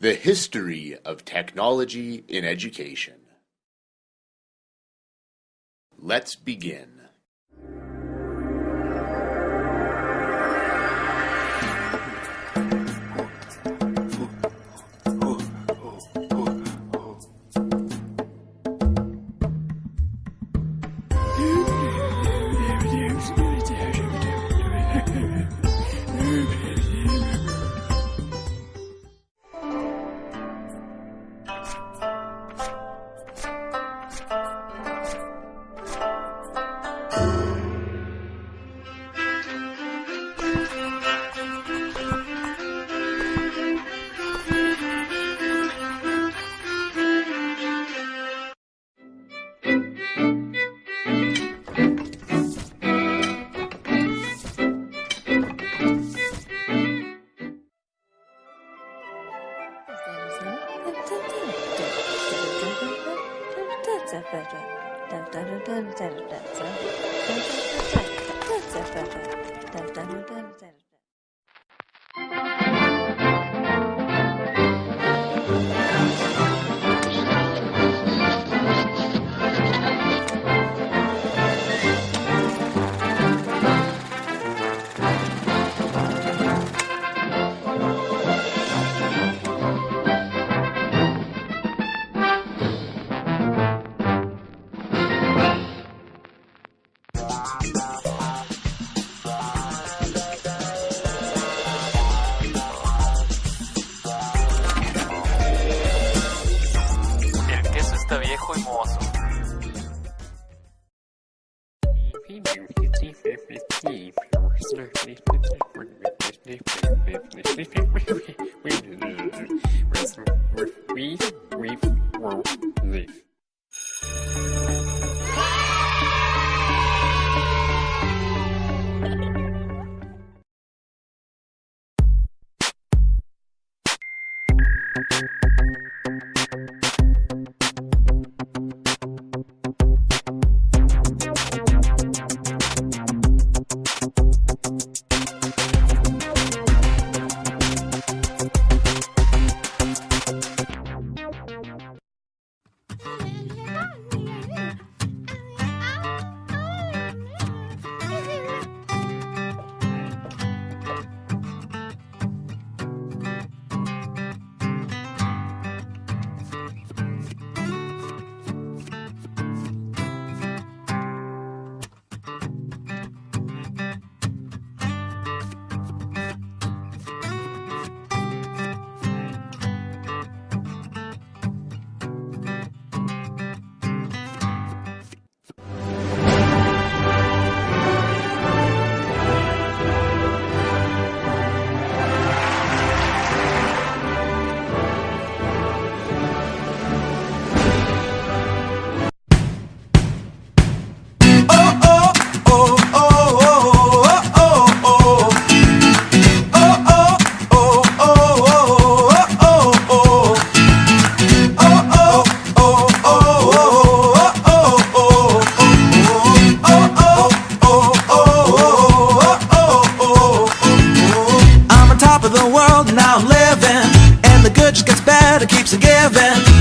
The history of technology in education. Let's begin.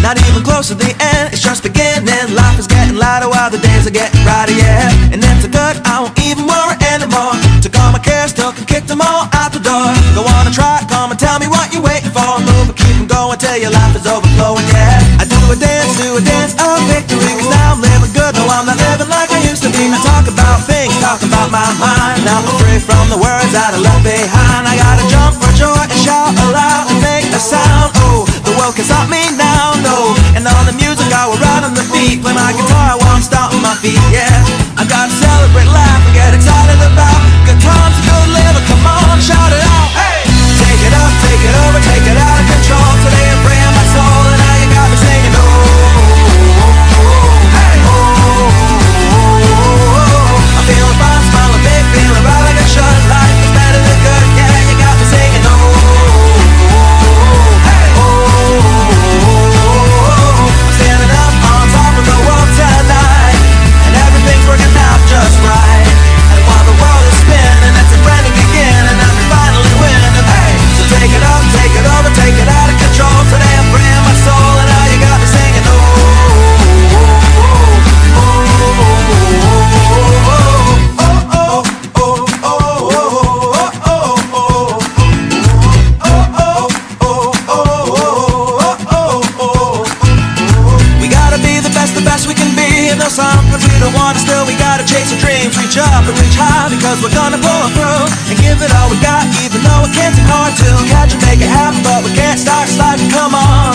Not even close to the end, it's just beginning. Life is getting lighter while the days are getting brighter, yeah. And then so good, I won't even worry anymore. Took all my cares, took and kicked them all out the door. Go on and try, come and tell me what you're waiting for. Move and keep them going till your life is overflowing, yeah. I do a dance of victory, cause now I'm living good. No, I'm not living like I used to be. I talk about things, talk about my mind. Now I'm free from the words that I left behind. I gotta jump for joy and shout aloud and make a sound. Oh, the world can stop me now, no. And on the music I will ride on the beat. Play my guitar while I'm stomping my feet, yeah. I gotta celebrate, laugh and get excited about good times, good living. Come on, shout it out, hey! Take it up, take it over, take it out of control. Today I'm praying my soul and now you got me singing, oh, hey, I'm feeling fine, smiling big, feeling right like I should. Life is better than good, yeah, you make it happen, but we can't start sliding. Come on,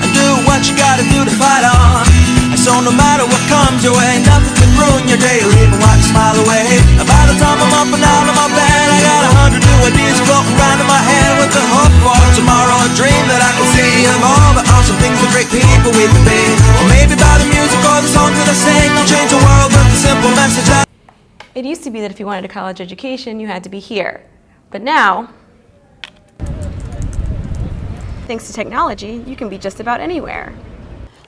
and do what you gotta do to fight on. And so no matter what comes your way, nothing can ruin your day or even wipe a smile away. And by the time I'm up and out of my bed, I got 100 new ideas floating around in my head with the hope for tomorrow, a dream that I can see of all the awesome things the great people we could be. Or maybe by the music or the songs that I sing, I'll change the world with a simple message. It used to be that if you wanted a college education, you had to be here. But now, thanks to technology, you can be just about anywhere.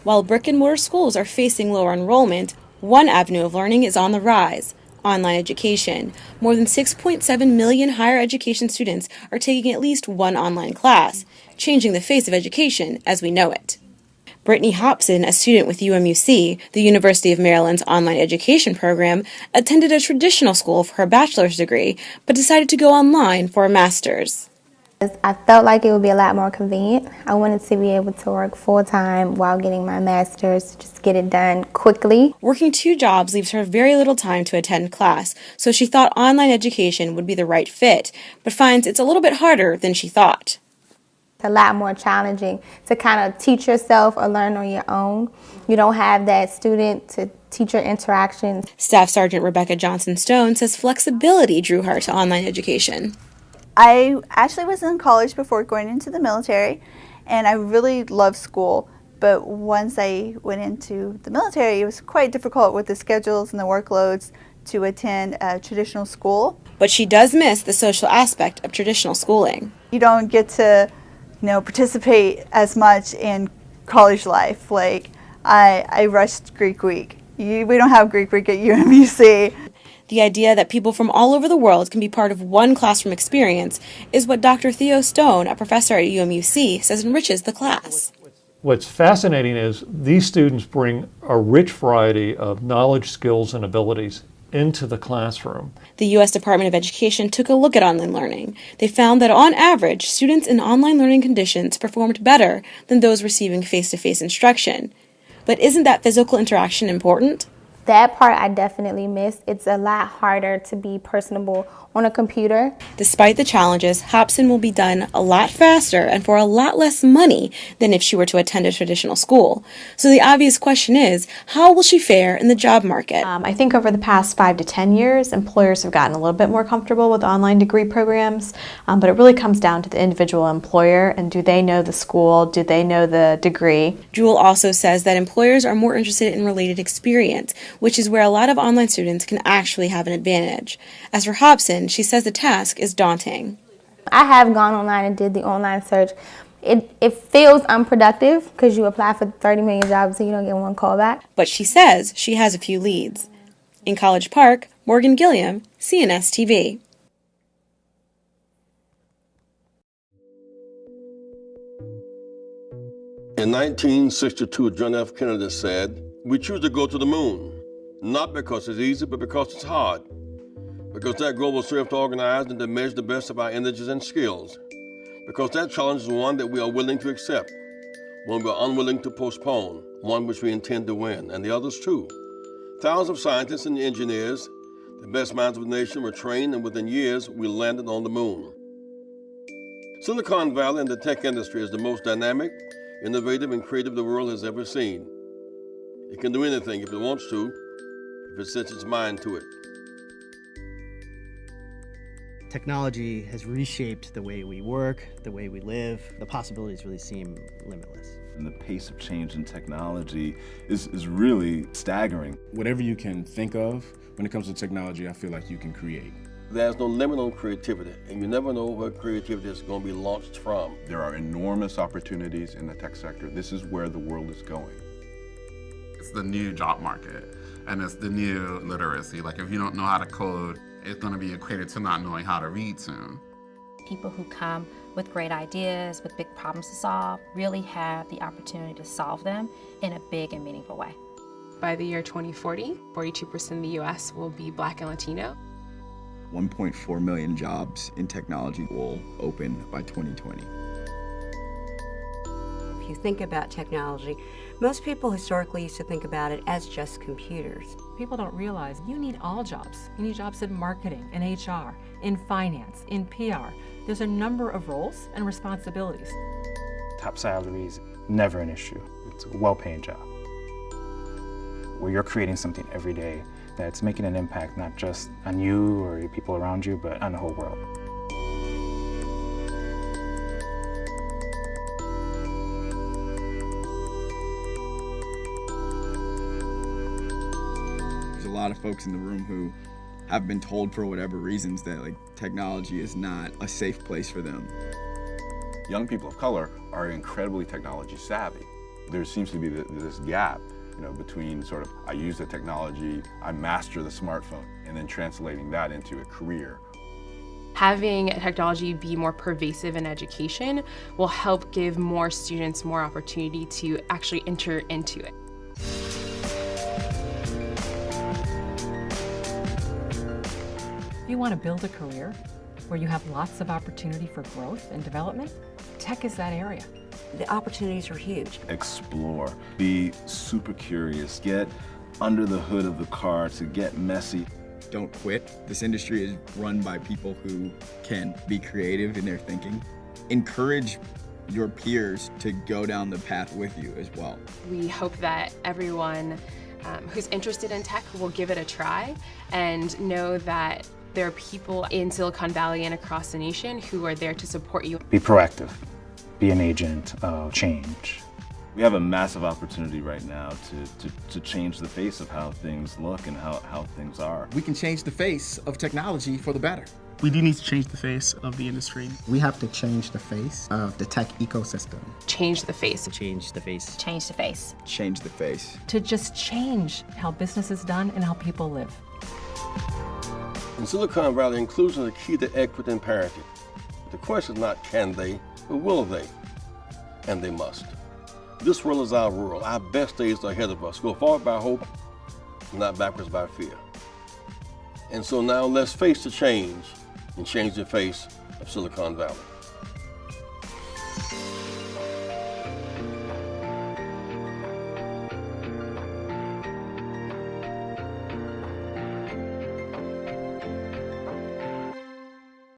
While brick-and-mortar schools are facing lower enrollment, one avenue of learning is on the rise: online education. More than 6.7 million higher education students are taking at least one online class, changing the face of education as we know it. Brittany Hobson, a student with UMUC, the University of Maryland's online education program, attended a traditional school for her bachelor's degree, but decided to go online for a master's. I felt like it would be a lot more convenient. I wanted to be able to work full-time while getting my master's, just get it done quickly. Working two jobs leaves her very little time to attend class, so she thought online education would be the right fit, but finds it's a little bit harder than she thought. It's a lot more challenging to kind of teach yourself or learn on your own. You don't have that student-to-teacher interaction. Staff Sergeant Rebecca Johnson-Stone says flexibility drew her to online education. I actually was in college before going into the military, and I really loved school. But once I went into the military, it was quite difficult with the schedules and the workloads to attend a traditional school. But she does miss the social aspect of traditional schooling. You don't get to, participate as much in college life. Like, I rushed Greek week. We don't have Greek week at UMUC. The idea that people from all over the world can be part of one classroom experience is what Dr. Theo Stone, a professor at UMUC, says enriches the class. What's fascinating is these students bring a rich variety of knowledge, skills, and abilities into the classroom. The U.S. Department of Education took a look at online learning. They found that on average, students in online learning conditions performed better than those receiving face-to-face instruction. But isn't that physical interaction important? That part I definitely miss. It's a lot harder to be personable on a computer. Despite the challenges, Hobson will be done a lot faster and for a lot less money than if she were to attend a traditional school. So the obvious question is, how will she fare in the job market? I think over the past 5 to 10 years, employers have gotten a little bit more comfortable with online degree programs, but it really comes down to the individual employer and do they know the school, do they know the degree. Jewel also says that employers are more interested in related experience, which is where a lot of online students can actually have an advantage. As for Hobson, she says the task is daunting. I have gone online and did the online search. It feels unproductive because you apply for 30 million jobs and you don't get one call back. But she says she has a few leads. In College Park, Morgan Gilliam, CNS TV. In 1962, John F. Kennedy said, "We choose to go to the moon, not because it's easy, but because it's hard. Because that goal will serve to organize and to measure the best of our energies and skills. Because that challenge is one that we are willing to accept, one we are unwilling to postpone, one which we intend to win, and the others too. Thousands of scientists and engineers, the best minds of the nation, were trained, and within years, we landed on the moon." Silicon Valley and the tech industry is the most dynamic, innovative, and creative the world has ever seen. It can do anything if it wants to, if it sets its mind to it. Technology has reshaped the way we work, the way we live. The possibilities really seem limitless. And the pace of change in technology is really staggering. Whatever you can think of when it comes to technology, I feel like you can create. There's no limit on creativity, and you never know where creativity is going to be launched from. There are enormous opportunities in the tech sector. This is where the world is going. It's the new job market, and it's the new literacy. Like, if you don't know how to code, it's going to be equated to not knowing how to read soon. People who come with great ideas, with big problems to solve, really have the opportunity to solve them in a big and meaningful way. By the year 2040, 42% in the U.S. will be Black and Latino. 1.4 million jobs in technology will open by 2020. If you think about technology, most people historically used to think about it as just computers. People don't realize you need all jobs. You need jobs in marketing, in HR, in finance, in PR, there's a number of roles and responsibilities. Top salaries, never an issue. It's a well-paying job, where you're creating something every day that's making an impact not just on you or your people around you, but on the whole world. There's a lot of folks in the room who have been told for whatever reasons that technology is not a safe place for them. Young people of color are incredibly technology savvy. There seems to be this gap, between sort of, I use the technology, I master the smartphone, and then translating that into a career. Having technology be more pervasive in education will help give more students more opportunity to actually enter into it. If you want to build a career where you have lots of opportunity for growth and development, tech is that area. The opportunities are huge. Explore, be super curious, get under the hood of the car, to get messy. Don't quit. This industry is run by people who can be creative in their thinking. Encourage your peers to go down the path with you as well. We hope that everyone who's interested in tech will give it a try and know that there are people in Silicon Valley and across the nation who are there to support you. Be proactive. Be an agent of change. We have a massive opportunity right now to change the face of how things look and how things are. We can change the face of technology for the better. We do need to change the face of the industry. We have to change the face of the tech ecosystem. Change the face. Change the face. Change the face. Change the face. To just change how business is done and how people live. In Silicon Valley, inclusion is the key to equity and parity. The question is not can they, but will they? And they must. This world is our world. Our best days are ahead of us. Go forward by hope, not backwards by fear. And so now let's face the change and change the face of Silicon Valley.